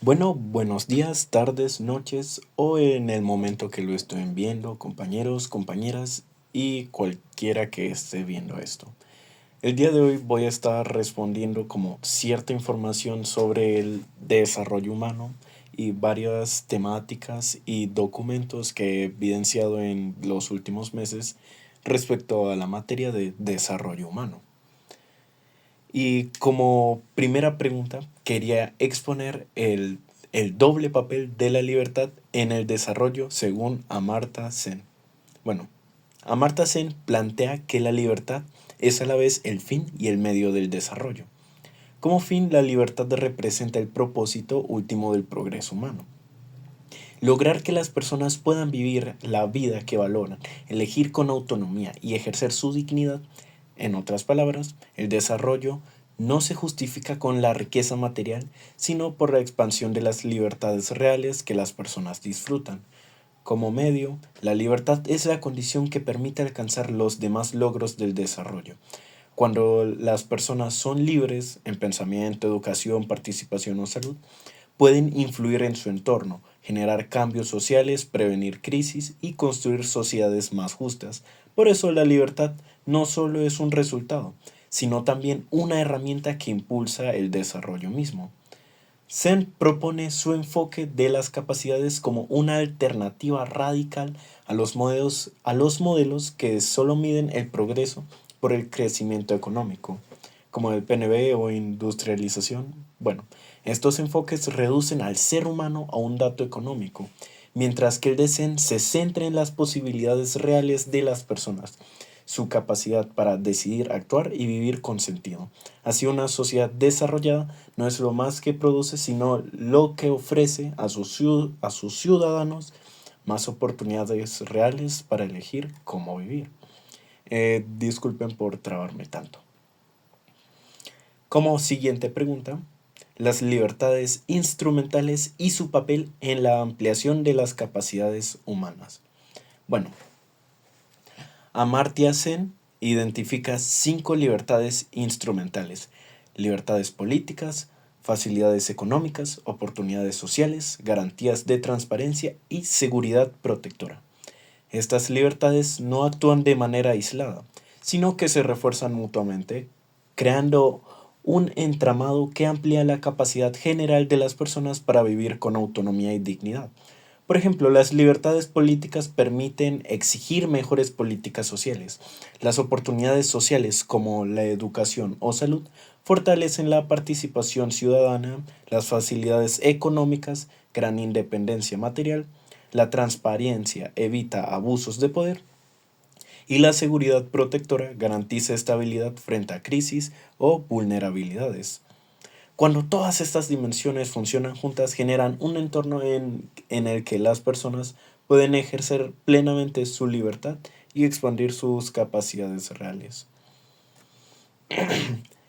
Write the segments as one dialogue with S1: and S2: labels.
S1: Bueno, buenos días, tardes, noches o en el momento que lo estén viendo, compañeros, compañeras y cualquiera que esté viendo esto. El día de hoy voy a estar respondiendo como cierta información sobre el desarrollo humano y varias temáticas y documentos que he evidenciado en los últimos meses respecto a la materia de desarrollo humano. Y como primera pregunta, quería exponer el doble papel de la libertad en el desarrollo según Amartya Sen. Bueno, Amartya Sen plantea que la libertad es a la vez el fin y el medio del desarrollo. Como fin, la libertad representa el propósito último del progreso humano. Lograr que las personas puedan vivir la vida que valoran, elegir con autonomía y ejercer su dignidad. En otras palabras, el desarrollo no se justifica con la riqueza material, sino por la expansión de las libertades reales que las personas disfrutan. Como medio, la libertad es la condición que permite alcanzar los demás logros del desarrollo. Cuando las personas son libres en pensamiento, educación, participación o salud, pueden influir en su entorno, generar cambios sociales, prevenir crisis y construir sociedades más justas. Por eso la libertad no solo es un resultado, sino también una herramienta que impulsa el desarrollo mismo. Sen propone su enfoque de las capacidades como una alternativa radical a los modelos que solo miden el progreso por el crecimiento económico, como el PNB o industrialización. Bueno, estos enfoques reducen al ser humano a un dato económico, mientras que el de Sen se centra en las posibilidades reales de las personas, su capacidad para decidir, actuar y vivir con sentido. Así una sociedad desarrollada no es lo más que produce, sino lo que ofrece a sus ciudadanos más oportunidades reales para elegir cómo vivir. Disculpen por trabarme tanto. Como siguiente pregunta, las libertades instrumentales y su papel en la ampliación de las capacidades humanas. Bueno, Amartya Sen identifica 5 libertades instrumentales: libertades políticas, facilidades económicas, oportunidades sociales, garantías de transparencia y seguridad protectora. Estas libertades no actúan de manera aislada, sino que se refuerzan mutuamente, creando un entramado que amplía la capacidad general de las personas para vivir con autonomía y dignidad. Por ejemplo, las libertades políticas permiten exigir mejores políticas sociales. Las oportunidades sociales como la educación o salud fortalecen la participación ciudadana, las facilidades económicas, gran independencia material, la transparencia evita abusos de poder y la seguridad protectora garantiza estabilidad frente a crisis o vulnerabilidades. Cuando todas estas dimensiones funcionan juntas, generan un entorno en el que las personas pueden ejercer plenamente su libertad y expandir sus capacidades reales.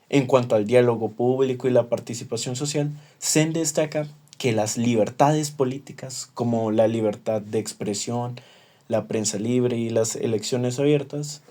S1: En cuanto al diálogo público y la participación social, Sen destaca que las libertades políticas, como la libertad de expresión, la prensa libre y las elecciones abiertas,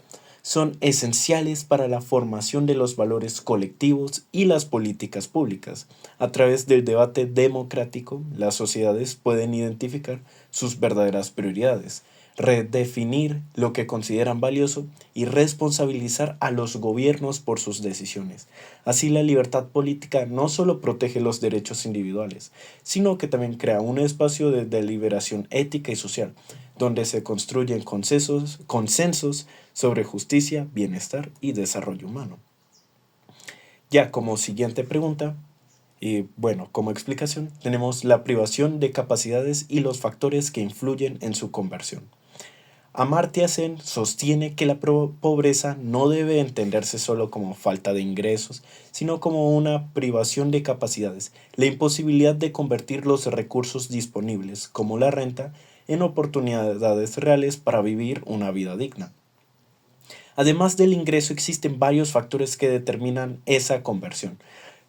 S1: son esenciales para la formación de los valores colectivos y las políticas públicas. A través del debate democrático, las sociedades pueden identificar sus verdaderas prioridades, redefinir lo que consideran valioso y responsabilizar a los gobiernos por sus decisiones. Así la libertad política no solo protege los derechos individuales, sino que también crea un espacio de deliberación ética y social, donde se construyen consensos sobre justicia, bienestar y desarrollo humano. Ya como siguiente pregunta, y bueno, como explicación, tenemos la privación de capacidades y los factores que influyen en su conversión. Amartya Sen sostiene que la pobreza no debe entenderse solo como falta de ingresos, sino como una privación de capacidades, la imposibilidad de convertir los recursos disponibles, como la renta, en oportunidades reales para vivir una vida digna. Además del ingreso, existen varios factores que determinan esa conversión: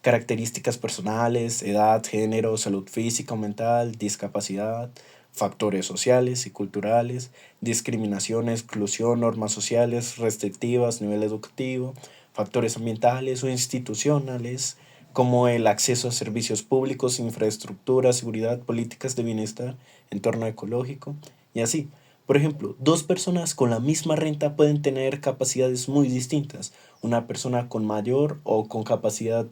S1: características personales, edad, género, salud física o mental, discapacidad, factores sociales y culturales, discriminación, exclusión, normas sociales restrictivas, nivel educativo, factores ambientales o institucionales, como el acceso a servicios públicos, infraestructura, seguridad, políticas de bienestar, entorno ecológico y así. Por ejemplo, dos personas con la misma renta pueden tener capacidades muy distintas. Una persona con mayor o con capacidad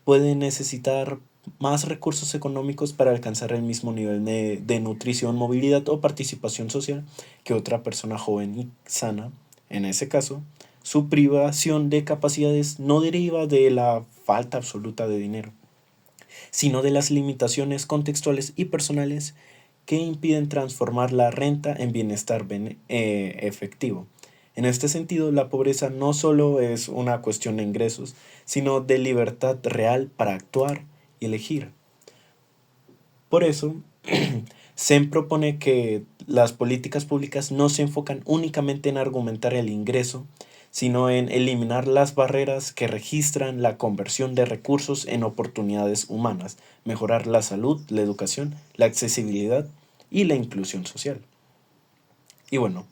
S1: puede necesitar más recursos económicos para alcanzar el mismo nivel de nutrición, movilidad o participación social que otra persona joven y sana. En ese caso, su privación de capacidades no deriva de la falta absoluta de dinero, sino de las limitaciones contextuales y personales que impiden transformar la renta en bienestar efectivo. En este sentido, la pobreza no solo es una cuestión de ingresos, sino de libertad real para actuar y elegir. Por eso, SEM propone que las políticas públicas no se enfocan únicamente en argumentar el ingreso, sino en eliminar las barreras que registran la conversión de recursos en oportunidades humanas, mejorar la salud, la educación, la accesibilidad y la inclusión social. Y bueno,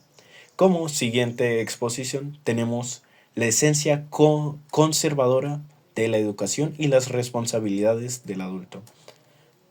S1: como siguiente exposición tenemos la esencia conservadora de la educación y las responsabilidades del adulto.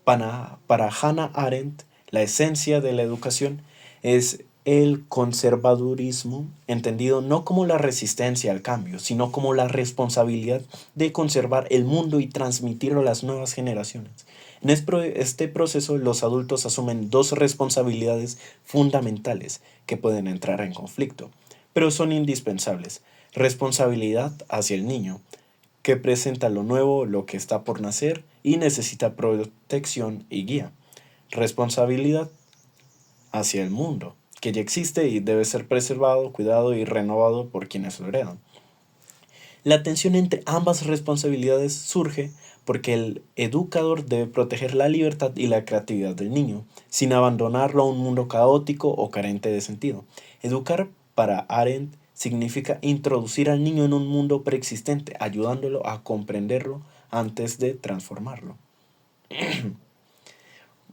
S1: Para Hannah Arendt, la esencia de la educación es el conservadurismo, entendido no como la resistencia al cambio, sino como la responsabilidad de conservar el mundo y transmitirlo a las nuevas generaciones. En este proceso, los adultos asumen dos responsabilidades fundamentales que pueden entrar en conflicto, pero son indispensables. Responsabilidad hacia el niño, que presenta lo nuevo, lo que está por nacer y necesita protección y guía. Responsabilidad hacia el mundo, que ya existe y debe ser preservado, cuidado y renovado por quienes lo heredan. La tensión entre ambas responsabilidades surge porque el educador debe proteger la libertad y la creatividad del niño, sin abandonarlo a un mundo caótico o carente de sentido. Educar para Arendt significa introducir al niño en un mundo preexistente, ayudándolo a comprenderlo antes de transformarlo.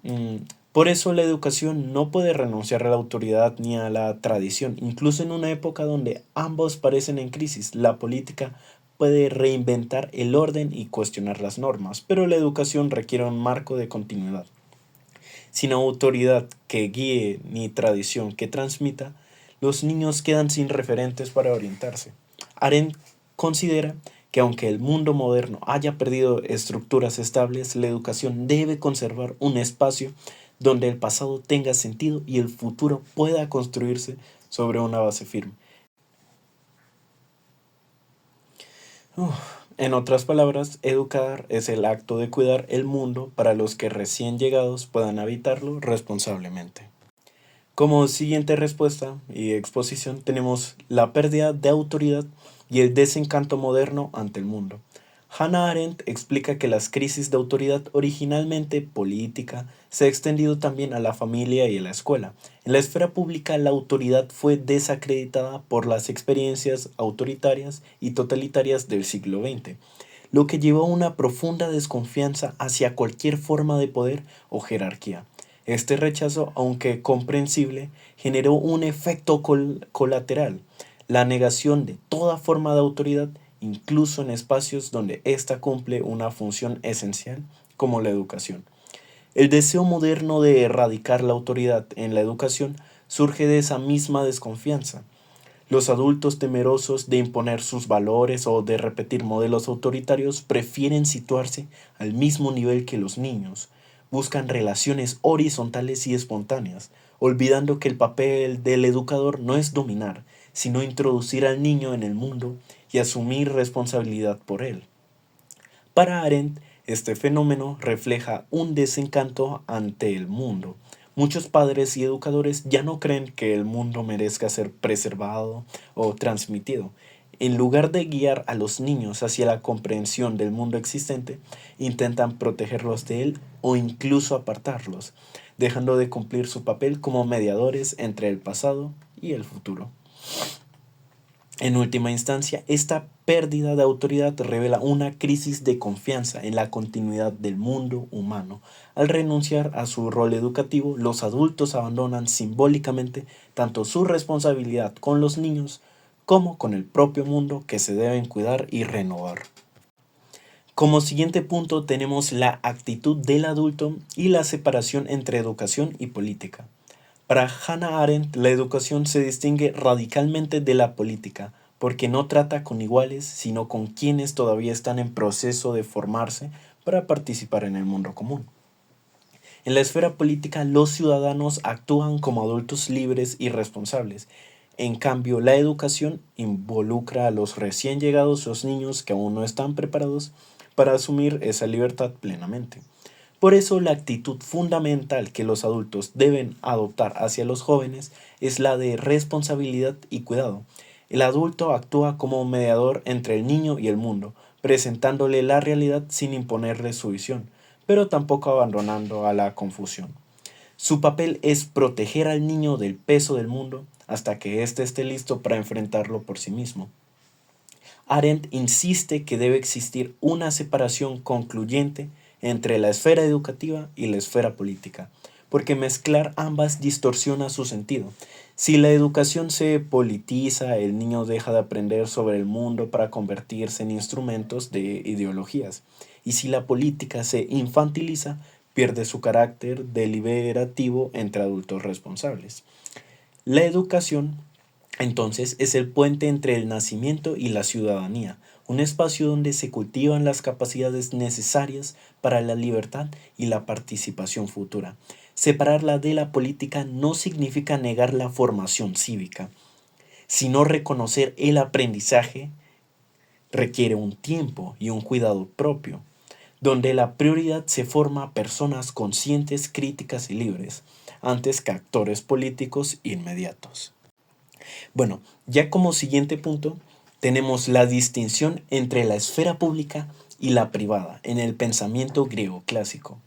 S1: Mm, Por eso la educación no puede renunciar a la autoridad ni a la tradición, incluso en una época donde ambos parecen en crisis. La política puede reinventar el orden y cuestionar las normas, pero la educación requiere un marco de continuidad. Sin autoridad que guíe ni tradición que transmita, los niños quedan sin referentes para orientarse. Arendt considera que aunque el mundo moderno haya perdido estructuras estables, la educación debe conservar un espacio donde el pasado tenga sentido y el futuro pueda construirse sobre una base firme. Uf. En otras palabras, educar es el acto de cuidar el mundo para los que recién llegados puedan habitarlo responsablemente. Como siguiente respuesta y exposición tenemos la pérdida de autoridad y el desencanto moderno ante el mundo. Hannah Arendt explica que las crisis de autoridad originalmente política se ha extendido también a la familia y a la escuela. En la esfera pública la autoridad fue desacreditada por las experiencias autoritarias y totalitarias del siglo XX, lo que llevó a una profunda desconfianza hacia cualquier forma de poder o jerarquía. Este rechazo, aunque comprensible, generó un efecto colateral, la negación de toda forma de autoridad, incluso en espacios donde ésta cumple una función esencial, como la educación. El deseo moderno de erradicar la autoridad en la educación surge de esa misma desconfianza. Los adultos temerosos de imponer sus valores o de repetir modelos autoritarios prefieren situarse al mismo nivel que los niños. Buscan relaciones horizontales y espontáneas, olvidando que el papel del educador no es dominar, sino introducir al niño en el mundo y asumir responsabilidad por él. Para Arendt, este fenómeno refleja un desencanto ante el mundo. Muchos padres y educadores ya no creen que el mundo merezca ser preservado o transmitido. En lugar de guiar a los niños hacia la comprensión del mundo existente, intentan protegerlos de él o incluso apartarlos, dejando de cumplir su papel como mediadores entre el pasado y el futuro. En última instancia, esta pérdida de autoridad revela una crisis de confianza en la continuidad del mundo humano. Al renunciar a su rol educativo, los adultos abandonan simbólicamente tanto su responsabilidad con los niños como con el propio mundo que se deben cuidar y renovar. Como siguiente punto tenemos la actitud del adulto y la separación entre educación y política. Para Hannah Arendt, la educación se distingue radicalmente de la política, porque no trata con iguales, sino con quienes todavía están en proceso de formarse para participar en el mundo común. En la esfera política, los ciudadanos actúan como adultos libres y responsables. En cambio, la educación involucra a los recién llegados, los niños que aún no están preparados para asumir esa libertad plenamente. Por eso, la actitud fundamental que los adultos deben adoptar hacia los jóvenes es la de responsabilidad y cuidado. El adulto actúa como mediador entre el niño y el mundo, presentándole la realidad sin imponerle su visión, pero tampoco abandonando a la confusión. Su papel es proteger al niño del peso del mundo hasta que éste esté listo para enfrentarlo por sí mismo. Arendt insiste que debe existir una separación concluyente entre la esfera educativa y la esfera política, porque mezclar ambas distorsiona su sentido. Si la educación se politiza, el niño deja de aprender sobre el mundo para convertirse en instrumentos de ideologías. Y si la política se infantiliza, pierde su carácter deliberativo entre adultos responsables. La educación entonces es el puente entre el nacimiento y la ciudadanía, un espacio donde se cultivan las capacidades necesarias para la libertad y la participación futura. Separarla de la política no significa negar la formación cívica, sino reconocer el aprendizaje requiere un tiempo y un cuidado propio, donde la prioridad se forma a personas conscientes, críticas y libres, antes que actores políticos inmediatos. Bueno, ya como siguiente punto, tenemos la distinción entre la esfera pública y la privada en el pensamiento griego clásico.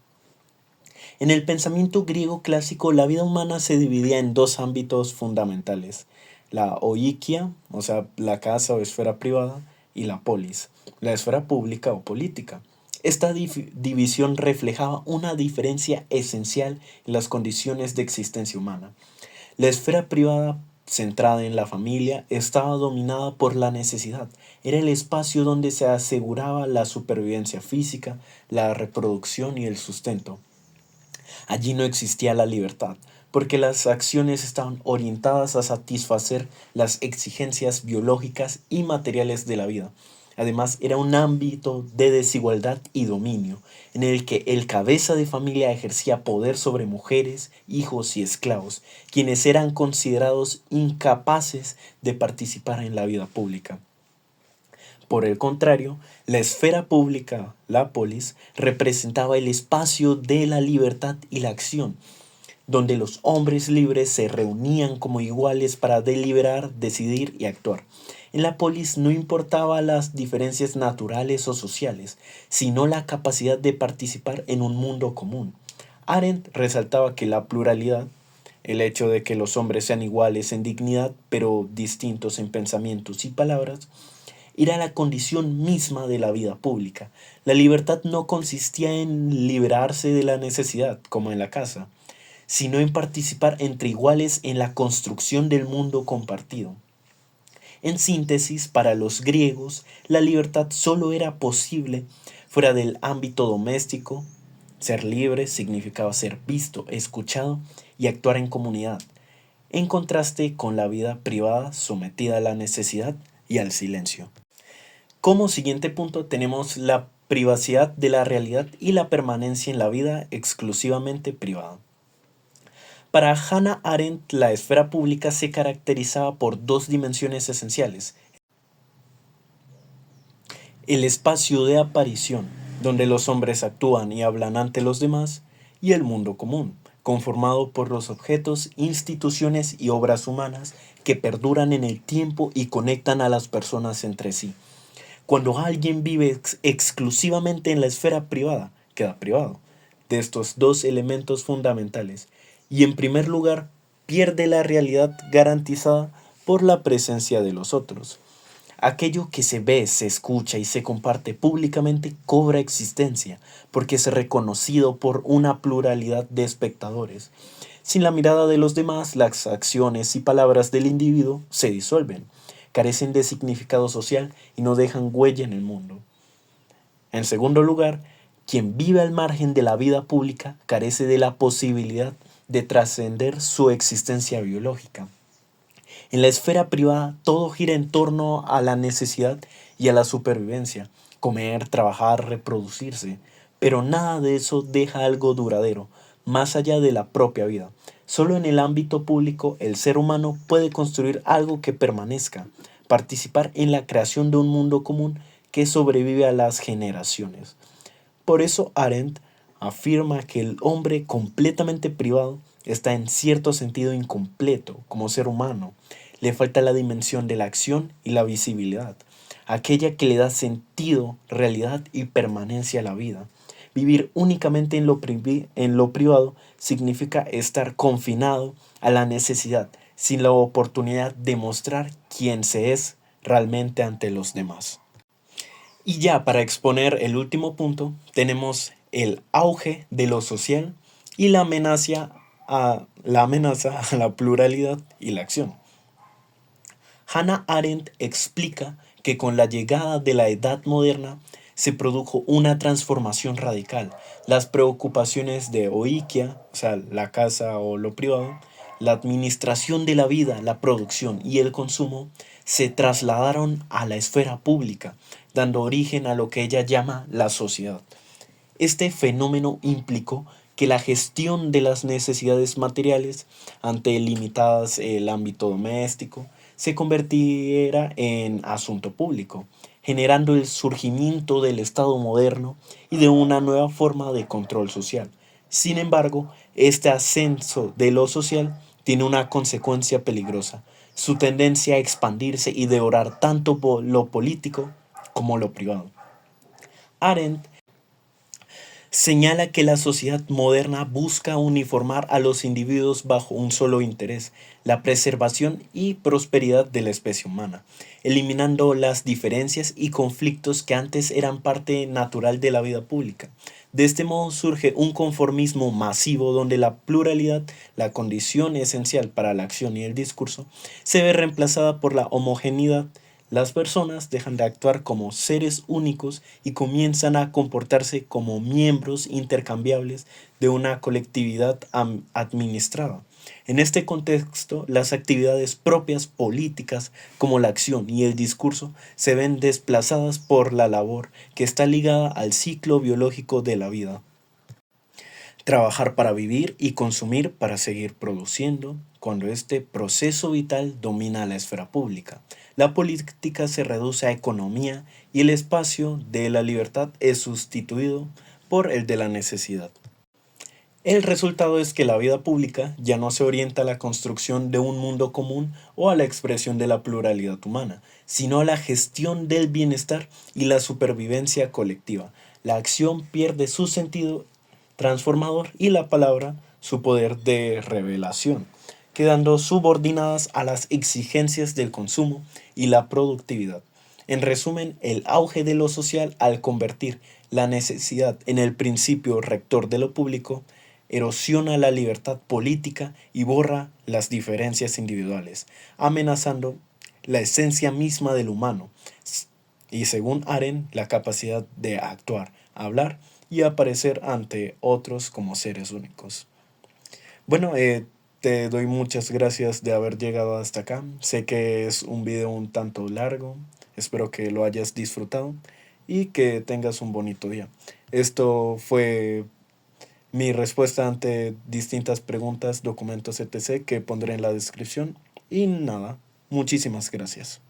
S1: En el pensamiento griego clásico, la vida humana se dividía en dos ámbitos fundamentales: la oikia, o sea, la casa o esfera privada, y la polis, la esfera pública o política. Esta división reflejaba una diferencia esencial en las condiciones de existencia humana. La esfera privada, centrada en la familia, estaba dominada por la necesidad. Era el espacio donde se aseguraba la supervivencia física, la reproducción y el sustento. Allí no existía la libertad, porque las acciones estaban orientadas a satisfacer las exigencias biológicas y materiales de la vida. Además, era un ámbito de desigualdad y dominio, en el que el cabeza de familia ejercía poder sobre mujeres, hijos y esclavos, quienes eran considerados incapaces de participar en la vida pública. Por el contrario, la esfera pública, la polis, representaba el espacio de la libertad y la acción, donde los hombres libres se reunían como iguales para deliberar, decidir y actuar. En la polis no importaba las diferencias naturales o sociales, sino la capacidad de participar en un mundo común. Arendt resaltaba que la pluralidad, el hecho de que los hombres sean iguales en dignidad, pero distintos en pensamientos y palabras, era la condición misma de la vida pública. La libertad no consistía en liberarse de la necesidad, como en la casa, sino en participar entre iguales en la construcción del mundo compartido. En síntesis, para los griegos, la libertad solo era posible fuera del ámbito doméstico. Ser libre significaba ser visto, escuchado y actuar en comunidad, en contraste con la vida privada sometida a la necesidad y al silencio. Como siguiente punto tenemos la privacidad de la realidad y la permanencia en la vida exclusivamente privada. Para Hannah Arendt, la esfera pública se caracterizaba por dos dimensiones esenciales: el espacio de aparición, donde los hombres actúan y hablan ante los demás, y el mundo común, conformado por los objetos, instituciones y obras humanas que perduran en el tiempo y conectan a las personas entre sí. Cuando alguien vive exclusivamente en la esfera privada, queda privado de estos dos elementos fundamentales y, en primer lugar, pierde la realidad garantizada por la presencia de los otros. Aquello que se ve, se escucha y se comparte públicamente cobra existencia porque es reconocido por una pluralidad de espectadores. Sin la mirada de los demás, las acciones y palabras del individuo se disuelven, carecen de significado social y no dejan huella en el mundo. En segundo lugar, quien vive al margen de la vida pública carece de la posibilidad de trascender su existencia biológica. En la esfera privada todo gira en torno a la necesidad y a la supervivencia, comer, trabajar, reproducirse, pero nada de eso deja algo duradero, más allá de la propia vida. Solo en el ámbito público el ser humano puede construir algo que permanezca, participar en la creación de un mundo común que sobrevive a las generaciones. Por eso Arendt afirma que el hombre completamente privado está en cierto sentido incompleto como ser humano. Le falta la dimensión de la acción y la visibilidad, aquella que le da sentido, realidad y permanencia a la vida. Vivir únicamente en lo privado significa estar confinado a la necesidad, sin la oportunidad de mostrar quién se es realmente ante los demás. Y ya para exponer el último punto, tenemos el auge de lo social y la amenaza a la pluralidad y la acción. Hannah Arendt explica que con la llegada de la Edad Moderna se produjo una transformación radical. Las preocupaciones de oikia, o sea, la casa o lo privado, la administración de la vida, la producción y el consumo, se trasladaron a la esfera pública, dando origen a lo que ella llama la sociedad. Este fenómeno implicó que la gestión de las necesidades materiales, ante limitadas el ámbito doméstico, se convirtiera en asunto público, generando el surgimiento del Estado moderno y de una nueva forma de control social. Sin embargo, este ascenso de lo social tiene una consecuencia peligrosa: su tendencia a expandirse y devorar tanto lo político como lo privado. Arendt señala que la sociedad moderna busca uniformar a los individuos bajo un solo interés: la preservación y prosperidad de la especie humana, eliminando las diferencias y conflictos que antes eran parte natural de la vida pública. De este modo surge un conformismo masivo donde la pluralidad, la condición esencial para la acción y el discurso, se ve reemplazada por la homogeneidad. Las personas dejan de actuar como seres únicos y comienzan a comportarse como miembros intercambiables de una colectividad administrada. En este contexto, las actividades propias políticas, como la acción y el discurso, se ven desplazadas por la labor que está ligada al ciclo biológico de la vida. Trabajar para vivir y consumir para seguir produciendo, cuando este proceso vital domina la esfera pública. La política se reduce a economía y el espacio de la libertad es sustituido por el de la necesidad. El resultado es que la vida pública ya no se orienta a la construcción de un mundo común o a la expresión de la pluralidad humana, sino a la gestión del bienestar y la supervivencia colectiva. La acción pierde su sentido transformador y la palabra su poder de revelación, quedando subordinadas a las exigencias del consumo y la productividad. En resumen, el auge de lo social, al convertir la necesidad en el principio rector de lo público, erosiona la libertad política y borra las diferencias individuales, amenazando la esencia misma del humano y, según Arendt, la capacidad de actuar, hablar y aparecer ante otros como seres únicos. Bueno, te doy muchas gracias de haber llegado hasta acá. Sé que es un video un tanto largo. Espero que lo hayas disfrutado y que tengas un bonito día. Esto fue mi respuesta ante distintas preguntas, documentos, etc. que pondré en la descripción. Y nada, muchísimas gracias.